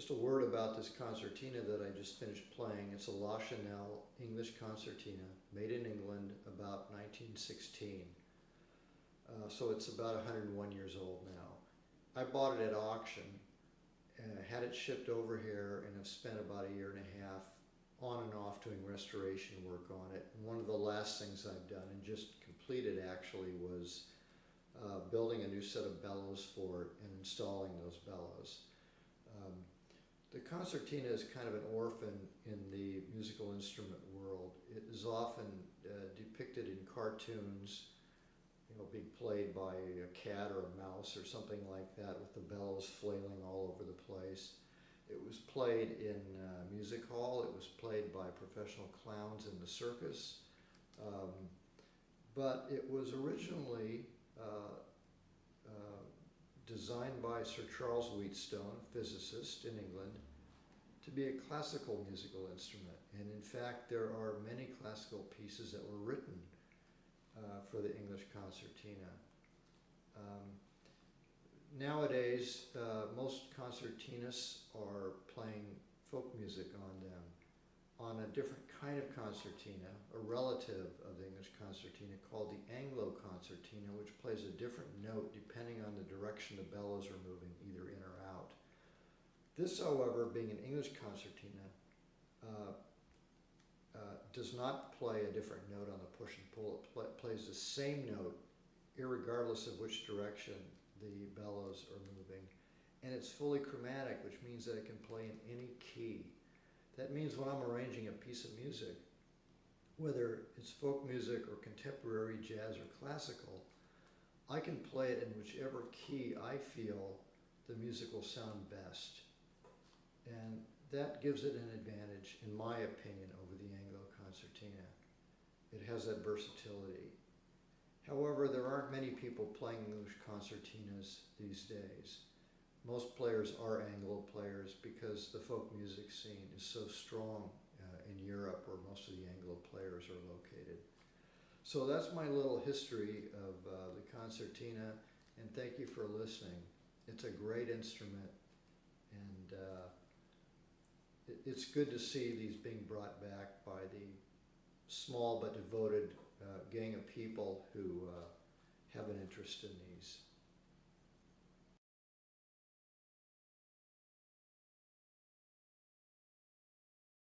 Just a word about this concertina that I just finished playing. It's a Lachenal English concertina, made in England about 1916. So it's about 101 years old now. I bought it at auction, had it shipped over here, and have spent about a year and a half on and off doing restoration work on it. And one of the last things I've done, and just completed actually, was building a new set of bellows for it and installing those bellows. The concertina is kind of an orphan in the musical instrument world. It is often depicted in cartoons, being played by a cat or a mouse or something like that, with the bellows flailing all over the place. It was played in music hall. It was played by professional clowns in the circus. But it was originally designed by Sir Charles Wheatstone, a physicist in England, to be a classical musical instrument. And in fact, there are many classical pieces that were written for the English concertina. Nowadays, most concertinas are playing folk music on them, on a different kind of concertina, a relative of the English concertina called the Anglo concertina, which plays a different note depending on the direction the bellows are moving, either in or out. This, however, being an English concertina, does not play a different note on the push and pull. It plays the same note, irregardless of which direction the bellows are moving. And it's fully chromatic, which means that it can play in any key. That means when I'm arranging a piece of music, whether it's folk music or contemporary jazz or classical, I can play it in whichever key I feel the music will sound best. And that gives it an advantage, in my opinion, over the Anglo concertina. It has that versatility. However, there aren't many people playing English concertinas these days. Most players are Anglo players because the folk music scene is so strong in Europe, where most of the Anglo players are located. So that's my little history of the concertina, and thank you for listening. It's a great instrument, and it's good to see these being brought back by the small but devoted gang of people who have an interest in these.